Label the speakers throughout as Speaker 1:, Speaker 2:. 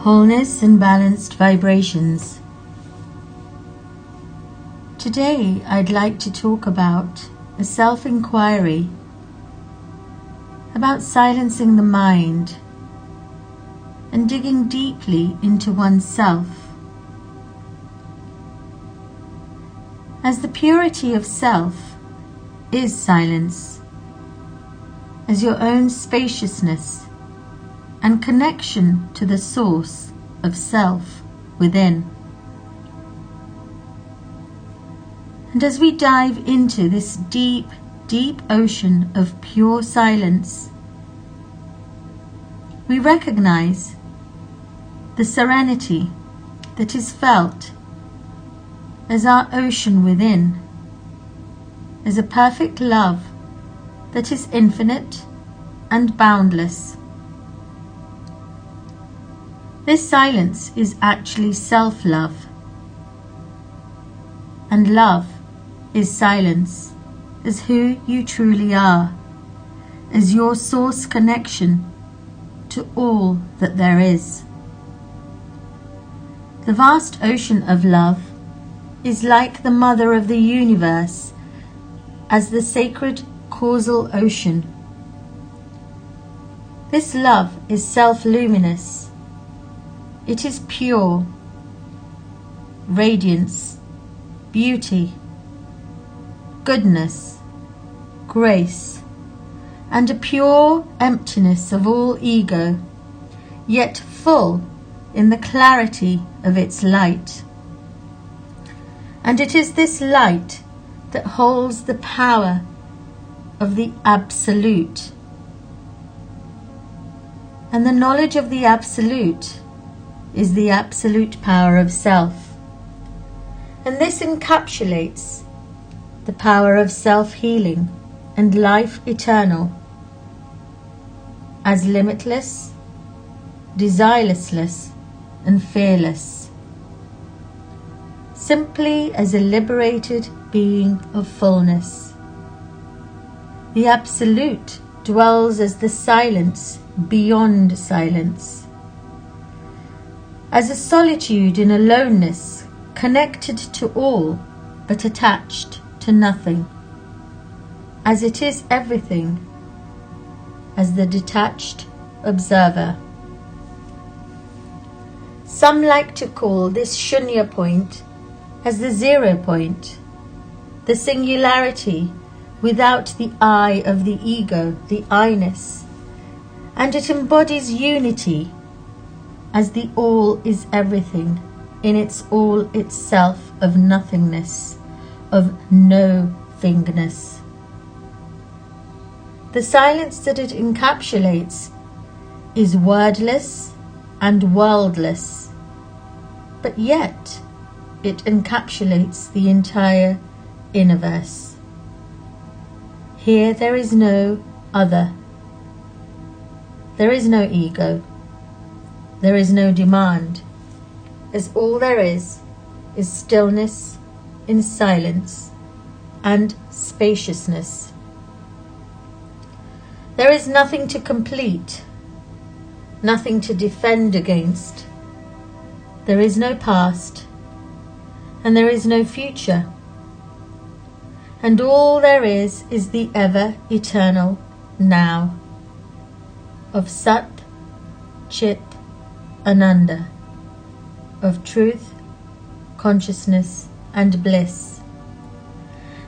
Speaker 1: Wholeness and balanced vibrations. Today I'd like to talk about a self-inquiry, about silencing the mind and digging deeply into oneself. As the purity of self is silence, as your own spaciousness and connection to the source of self within. And as we dive into this deep, deep ocean of pure silence, we recognize the serenity that is felt as our ocean within, as a perfect love that is infinite and boundless. This silence is actually self-love, and love is silence as who you truly are, as your source connection to all that there is. The vast ocean of love is like the mother of the universe, as the sacred causal ocean. This love is self-luminous. It is pure, radiance, beauty, goodness, grace, and a pure emptiness of all ego, yet full in the clarity of its light. And it is this light that holds the power of the Absolute. And the knowledge of the Absolute is the absolute power of self. And this encapsulates the power of self-healing and life eternal as limitless, desireless, and fearless, simply as a liberated being of fullness. The Absolute dwells as the silence beyond silence, as a solitude in aloneness, connected to all but attached to nothing, as it is everything, as the detached observer. Some like to call this shunya point as the 0 point, the singularity without the I of the ego, the I-ness, and it embodies unity as the all is everything in its all itself of nothingness, of no-thingness. The silence that it encapsulates is wordless and worldless, but yet it encapsulates the entire universe. Here there is no other. There is no ego. There is no demand, as all there is stillness in silence and spaciousness. There is nothing to complete, nothing to defend against. There is no past, and there is no future. And all there is the ever eternal now of Sat, CHIT, ANANDA, of truth, consciousness, and bliss.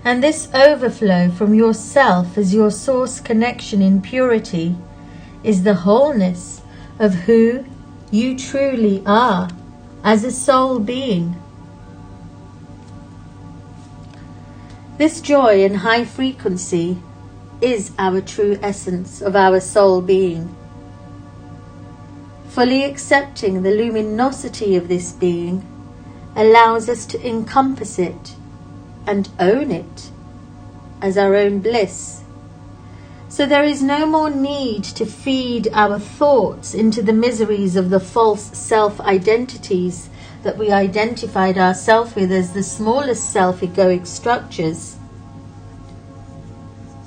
Speaker 1: And this overflow from yourself as your source connection in purity is the wholeness of who you truly are as a soul being. This joy and high frequency is our true essence of our soul being. Fully accepting the luminosity of this being allows us to encompass it and own it as our own bliss. So there is no more need to feed our thoughts into the miseries of the false self-identities that we identified ourselves with as the smallest self-egoic structures.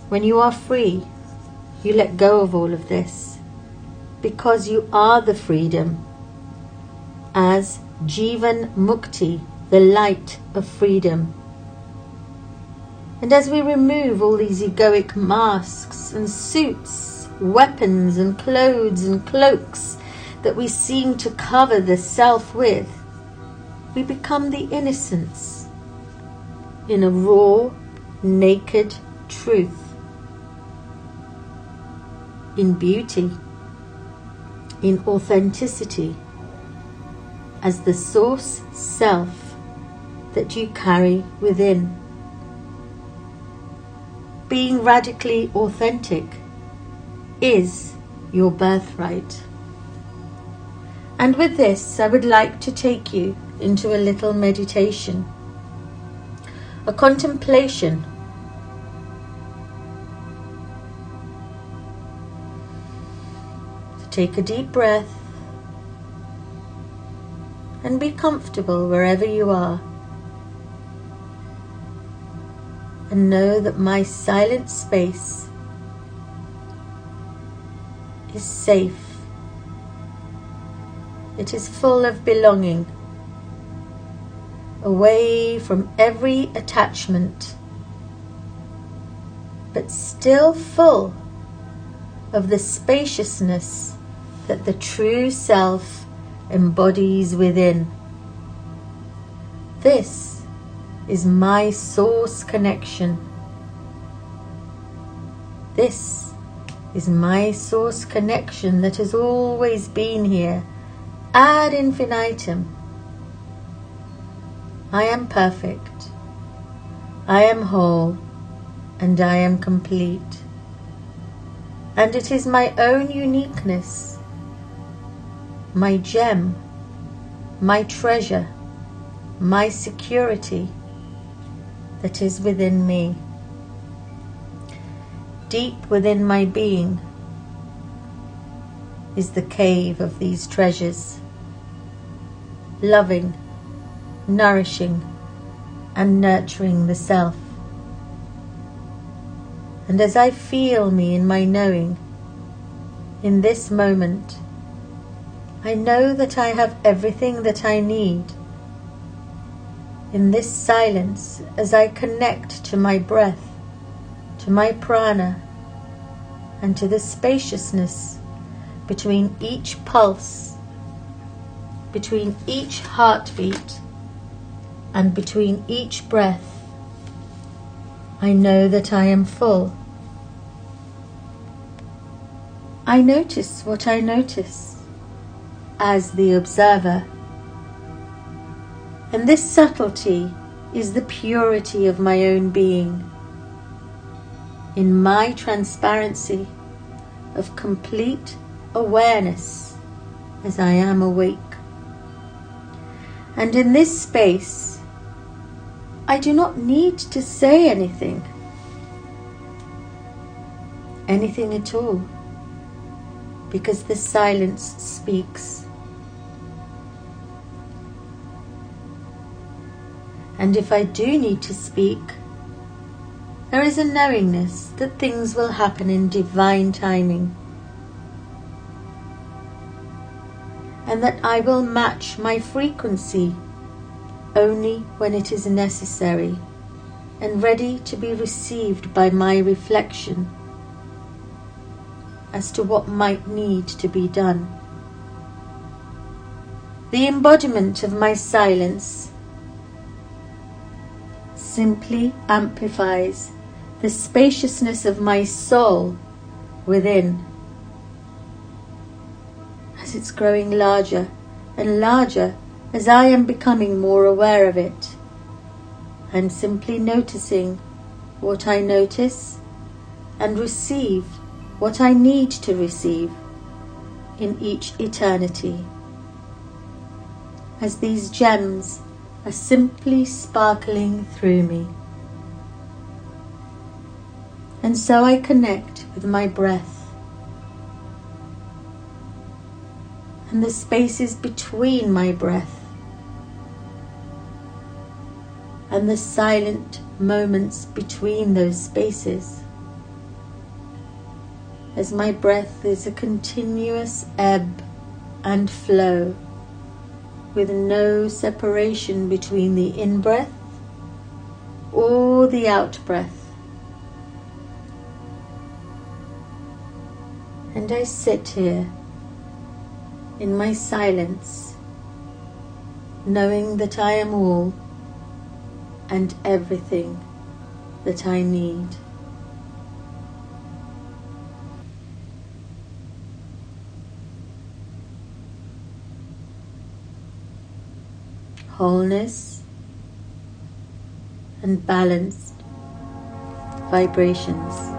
Speaker 1: When you are free, you let go of all of this, because you are the freedom, as Jivan Mukti, the light of freedom. And as we remove all these egoic masks and suits, weapons and clothes and cloaks that we seem to cover the self with, we become the innocence in a raw, naked truth, in beauty, in authenticity, as the source self that you carry within. Being radically authentic is your birthright. And with this, I would like to take you into a little meditation, a contemplation so take a deep breath and be comfortable wherever you are, and know that my silent space is safe. It is full of belonging, away from every attachment, but still full of the spaciousness that the true self embodies within. This is my source connection. This is my source connection that has always been here, ad infinitum. I am perfect, I am whole, and I am complete. And it is my own uniqueness, my gem, my treasure, my security that is within me. Deep within my being is the cave of these treasures, loving, nourishing, and nurturing the self. And as I feel me in my knowing, in this moment, I know that I have everything that I need. In this silence, as I connect to my breath, to my prana, and to the spaciousness between each pulse, between each heartbeat, and between each breath, I know that I am full. I notice what I notice as the observer. And this subtlety is the purity of my own being, in my transparency of complete awareness as I am awake. And in this space, I do not need to say anything at all, because the silence speaks. And if I do need to speak, there is a knowingness that things will happen in divine timing, and that I will match my frequency only when it is necessary and ready to be received by my reflection as to what might need to be done. The embodiment of my silence simply amplifies the spaciousness of my soul within, as it's growing larger and larger as I am becoming more aware of it. I'm simply noticing what I notice and receive what I need to receive in each eternity, as these gems are simply sparkling through me. And so I connect with my breath and the spaces between my breath and the silent moments between those spaces, as my breath is a continuous ebb and flow with no separation between the in-breath or the out-breath. And I sit here in my silence, knowing that I am all and everything that I need. Wholeness and balanced vibrations.